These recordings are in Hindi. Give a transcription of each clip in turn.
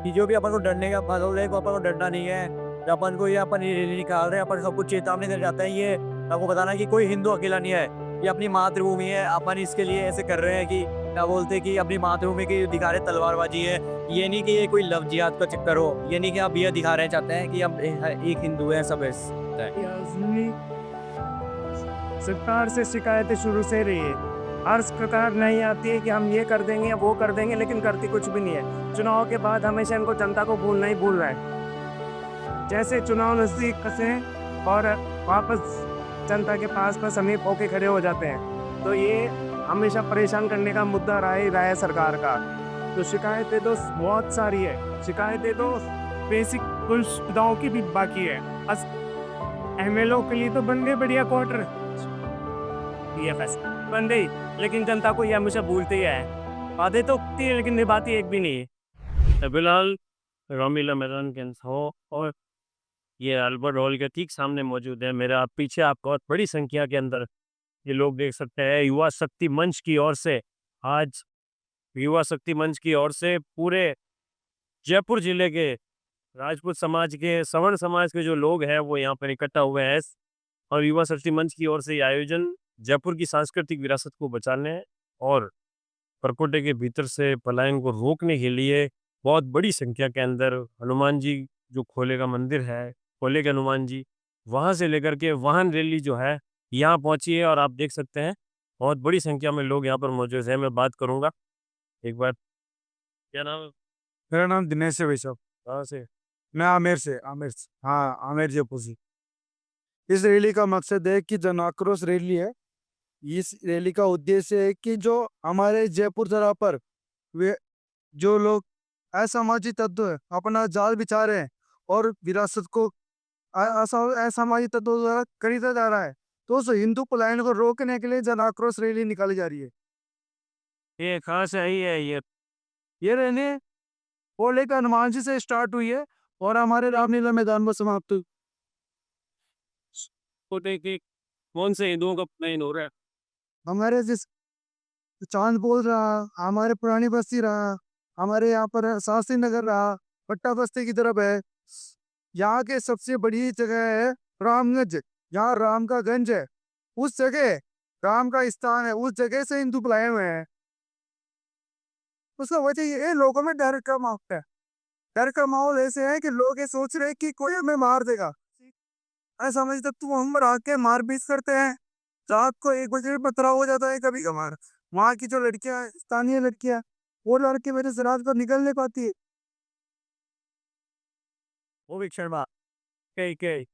कि जो भी अपन को डरने का माहौल है, वो अपन को डरना नहीं है। जब अपन को ये अपन ये रैली निकाल रहे हैं, अपन सबको चेतावनी देना चाहते हैं, ये आपको बताना है कि कोई हिंदू अकेला नहीं है। ये अपनी मातृभूमि है, अपन इसके लिए ऐसे कर रहे हैं कि क्या बोलते हैं कि अपनी मातृभूमि की दिखा रहे तलवारबाजी है। ये नहीं कि ये कोई लव जिहाद का चक्कर हो, ये नहीं कि आप ये दिखा रहे चाहते हैं कि हम एक हिंदू हैं सब है। यास्मीन, सरकार से शिकायतें शुरू से रही है। हर सरकार नहीं आती है कि हम ये कर देंगे या वो कर देंगे, लेकिन करती कुछ भी नहीं है। चुनाव के बाद हमेशा इनको जनता को भूलना ही भूल रहा है। जैसे चुनाव नजदीक कसे और वापस जनता के पास बस समीप होके खड़े हो जाते हैं, तो ये हमेशा परेशान करने का मुद्दा रहा है सरकार का। तो शिकायतें तो बहुत सारी है, शिकायतें तो बेसिक कुछ सुविधाओं की भी बाकी है। एमएलओ के लिए तो बन गए बढ़िया क्वार्टर, ये बस बन गई, लेकिन जनता को ये हमेशा भूलते ही है। वादे तो होती है लेकिन निभाती एक भी नहीं है। फिलहाल रामलीला मैदान के हो और ये अल्बर्ट हॉल के ठीक सामने मौजूद है। मेरा पीछे आप बहुत बड़ी संख्या के अंदर ये लोग देख सकते हैं। युवा शक्ति मंच की ओर से आज युवा शक्ति मंच की ओर से पूरे जयपुर जिले के राजपूत समाज के, सवर्ण समाज के जो लोग हैं वो यहाँ पर इकट्ठा हुए हैं और युवा शक्ति मंच की ओर से ये आयोजन जयपुर की सांस्कृतिक विरासत को बचाने और परकोटे के भीतर से पलायन को रोकने के लिए बहुत बड़ी संख्या के अंदर हनुमान जी जो खोले का मंदिर है, खोले के हनुमान जी, वहाँ से लेकर के वाहन रैली जो है यहाँ पहुँची है और आप देख सकते हैं बहुत बड़ी संख्या में लोग यहाँ पर मौजूद हैं। मैं बात करूँगा एक बार, क्या नाम है? मेरा नाम दिनेश है भाई साहब। कहाँ से? मैं आमेर से, हाँ आमेर जयपुर से। इस रैली का मकसद है कि जन आक्रोश रैली है। इस रैली का उद्देश्य है कि जो हमारे जयपुर जगह पर वे जो लोग असामाजिक तत्व अपना जाल बिछा रहे हैं और विरासत को असामाजिक तत्वों द्वारा खरीदा जा रहा है, तो उस हिंदू पलायन को रोकने के लिए जन आक्रोश रैली निकाली जा रही है। ये कहाँ से आई है ये? ये रैली पोले का हनुमान जी से स्टार्ट हुई है और हमारे रामलीला मैदान में समाप्त हुई। खोटे के कौन से हिंदुओं का पलायन हो रहा है? हमारे जिस चांद बोल रहा, हमारे पुरानी बस्ती रहा, हमारे यहाँ पर शास्त्री नगर रहा, पट्टा बस्ती की तरफ है। यहाँ के सबसे बड़ी जगह है रामगंज, यहाँ राम का गंज है। उस जगह राम का स्थान है, उस जगह से हिंदू पलाए हुए हैं। उसका वजह ये है, लोगों में डर का माहौल है। डर का माहौल ऐसे है कि लोग ये सोच रहे हैं कि कोई हमें मार देगा। ऐसा समझ तक तू हम आके मार पीट करते हैं। रात को 1 बजे पथराव हो जाता है कभी कभार। वहाँ की जो लड़कियां स्थानीय लड़कियां, वो लड़के मेरे से रात को निकल नहीं पाती है। वो भी शर्मा कई कई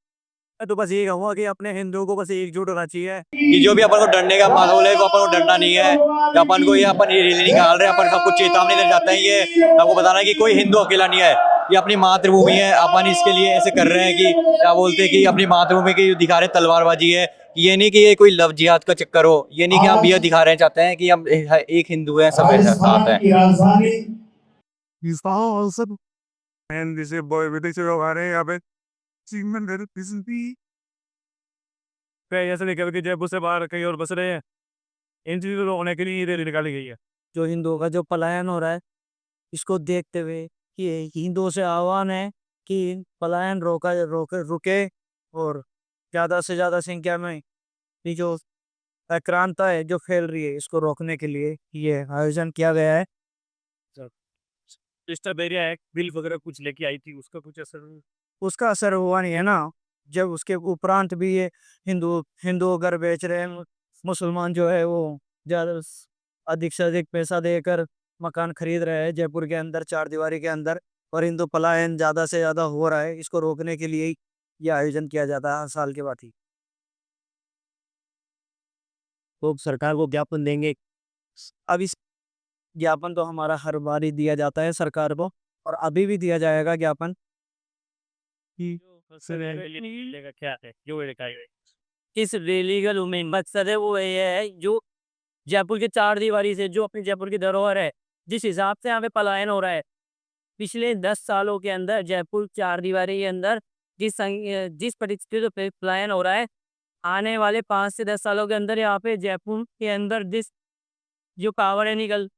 मैं तो बस यही कहूंगा कि अपने हिंदुओं को बस एकजुट होना चाहिए कि जो भी अपन को डरने का माहौल है, वो अपन को डरना नहीं है। कि अपन को ये अपन ये रैली निकाल रहे हैं, अपन सबको चेतावनी देना चाहते हैं, ये आपको बताना है कि कोई हिंदू अकेला नहीं है। ये अपनी मातृभूमि है, अपन इसके लिए ऐसे कर रहे हैं कि क्या बोलते हैं कि अपनी मातृभूमि की दिखा रहे तलवारबाजी है। ये नहीं कि ये कोई लव जिहाद का चक्कर हो, ये नहीं कि हम ये दिखा रहे चाहते हैं कि हम एक हिंदू हैं सब एक साथ हैं। And this is boy विदेशी लोग आ रहे हैं यहाँ पे। सीमेंट घर किसी पे ऐसे निकल के जयपुर से बाहर कहीं और बस रहे हैं, इन चीज़ों को होने के लिए ये रैली निकाली गई है। जो हिंदुओं का जो पलायन हो रहा है, इसको देखते हुए ये हिंदुओं से आह्वान है कि पलायन रुके और ज़्यादा से ज़्यादा संख्या में ये जो आक्रांता है जो फैल रही है, इसको रोकने के लिए ये आयोजन किया गया है। सिस्टर बेरिया एक बिल वगैरह कुछ लेके आई थी, उसका कुछ असर नहीं? उसका असर हुआ नहीं है ना। जब उसके उपरांत भी ये हिंदू हिंदू घर बेच रहे हैं, मुसलमान जो है वो ज़्यादा अधिक से अधिक पैसा देकर मकान खरीद रहे हैं जयपुर के अंदर चार दीवारी के अंदर, और हिंदू पलायन ज़्यादा से ज़्यादा हो रहा है। इसको रोकने के लिए ही ये आयोजन किया जाता है हर साल के बाद ही। तो सरकार को ज्ञापन देंगे। अब इस ज्ञापन तो हमारा हर बार ही दिया जाता है सरकार को, और अभी भी दिया जाएगा ज्ञापन कि रैली निकलने का क्या है जो ये दिखाई गई? इस रैली का जो मेन मकसद है वो ये है, जो जयपुर के चार दीवारी से जो अपनी जयपुर की धरोहर है, जिस हिसाब से यहाँ पे पलायन हो रहा है पिछले 10 सालों के अंदर, जयपुर चार दीवारी के अंदर जिस परिस्थिति पे पलायन हो रहा है, आने वाले 5 से 10 सालों के अंदर यहाँ पे जयपुर के अंदर जिस जो पावर है निकल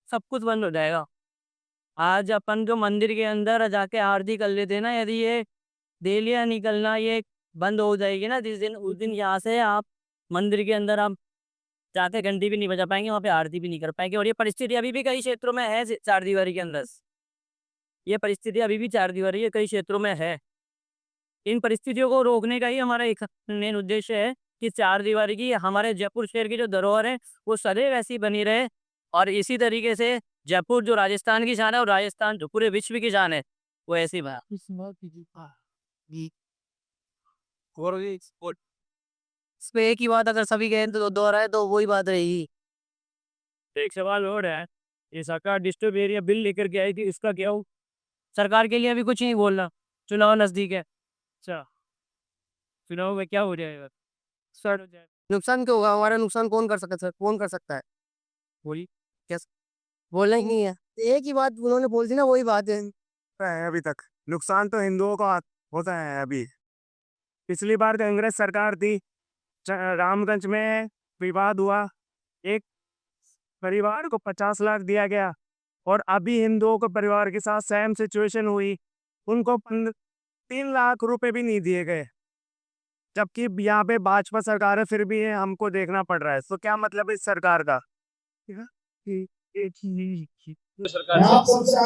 सब कुछ बंद हो जाएगा। आज अपन जो मंदिर के अंदर जाके आरती कर लेते हैं ना, यदि ये डेलियाँ निकलना ये बंद हो जाएगी ना जिस दिन, उस दिन यहाँ से आप मंदिर के अंदर आप जाके घंटी भी नहीं बजा पाएंगे, वहाँ पे आरती भी नहीं कर पाएंगे। और ये परिस्थिति अभी भी कई क्षेत्रों में है चार दीवारी के अंदर। ये परिस्थिति अभी भी चार दीवारी के कई क्षेत्रों में है। इन परिस्थितियों को रोकने का ही हमारा एक मेन उद्देश्य है कि चार दीवारी की हमारे जयपुर शहर की जो धरोहर है वो सदैव ऐसी बनी रहे। और इसी तरीके से जयपुर जो राजस्थान की शान है और राजस्थान जो पूरे विश्व की शान है वो ऐसी इस पे एक ही बात अगर सभी कहें तो दोहराए तो वही बात रहेगी। एक सवाल और है, ये सरकार डिस्टर्ब एरिया बिल लेकर के आई थी, इसका क्या हो? सरकार के लिए अभी कुछ नहीं बोलना, चुनाव नजदीक है। अच्छा, चुनाव में क्या हो जाएगा? सर नुकसान क्यों होगा? हमारा नुकसान कौन कर सकता है? सर कौन कर सकता है? वही बोलना ही नहीं है। एक ही बात उन्होंने बोल दी ना, वही बात है। अभी तक नुकसान तो हिंदुओं का होता है। अभी पिछली बार कांग्रेस सरकार थी, रामगंज में विवाद हुआ, एक परिवार को 50 लाख दिया गया। और अभी हिंदुओं को परिवार के साथ सेम सिचुएशन हुई, उनको 3 लाख रुपए भी नहीं दिए गए, जबकि यहाँ पे भाजपा सरकार है फिर भी ये हमको देखना पड़ रहा है। तो क्या मतलब इस सरकार का?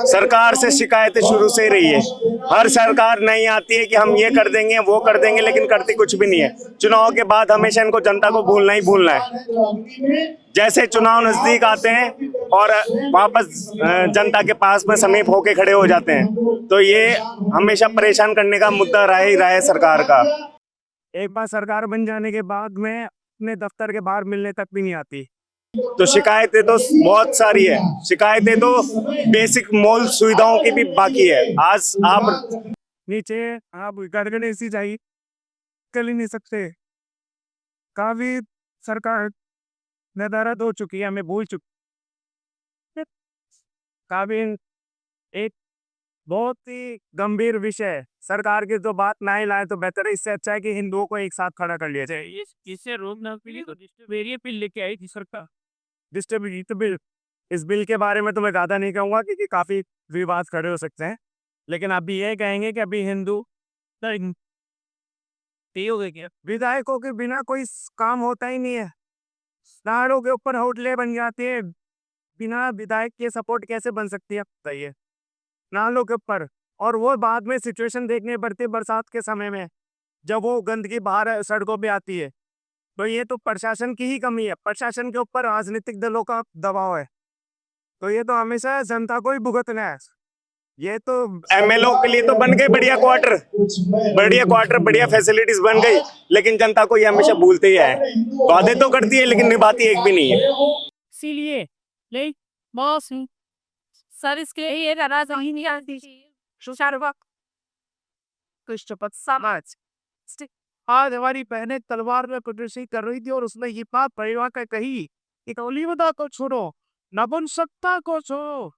सरकार से शिकायतें शुरू से ही रही है। हर सरकार नहीं आती है कि हम ये कर देंगे वो कर देंगे, लेकिन करती कुछ भी नहीं है। चुनाव के बाद हमेशा इनको जनता को भूलना ही भूलना है। जैसे चुनाव नजदीक आते हैं और वापस जनता के पास में समीप होके खड़े हो जाते हैं, तो ये हमेशा परेशान करने का मुद्दा रहा ही रहा है सरकार का। एक बार सरकार बन जाने के बाद में अपने दफ्तर के बाहर मिलने तक भी नहीं आती। तो शिकायतें तो बहुत सारी है, शिकायतें तो बेसिक मौलिक सुविधाओं की भी बाकी है। आज आप नीचे आप गड़गड़ ऐसी जाइए, कर ही नहीं सकते। काफी सरकार नदारद हो चुकी है, हमें भूल चुकी। काफी एक बहुत ही गंभीर विषय है। सरकार की तो बात ना ही लाए तो बेहतर है। इससे अच्छा है कि हिंदुओं को एक साथ खड़ा कर लिया जाए। इससे रोकना के लिए तो डिस्टर्ब एरिया बिल लेके आई थी सरकार। डिस्ट्रीब्यूट बिल, इस बिल के बारे में तो मैं ज़्यादा नहीं कहूँगा क्योंकि काफ़ी विवाद खड़े हो सकते हैं, लेकिन अभी ये कहेंगे कि अभी हिंदू क्या विधायकों के बिना कोई काम होता ही नहीं है। पहाड़ों के ऊपर होटलें बन जाती है, बिना विधायक के सपोर्ट कैसे बन सकती है बताइए? नालों के ऊपर, और वो बाद में सिचुएशन देखने पड़ती है बरसात के समय में, जब वो गंदगी बाहर सड़कों पे आती है। तो ये तो प्रशासन की ही कमी है, प्रशासन के ऊपर राजनीतिक दलों का दबाव है। तो ये तो हमेशा जनता को ही भुगतना है। ये तो एमएलओ के लिए तो बन गए बढ़िया क्वार्टर, बढ़िया फैसिलिटीज बन गई, लेकिन जनता को ये हमेशा भूलते ही है। वादे तो करती है लेकिन निभाती एक भी नहीं है। इसीलिए नहीं बॉस सर इसके ये राज ही नहीं आती समाज आज हमारी बहनें तलवार में प्रदर्शित कर रही थी और उसमें ये बात परिवार का कही कि अलीवदा को छोड़ो, नपुंसकता को छोड़ो,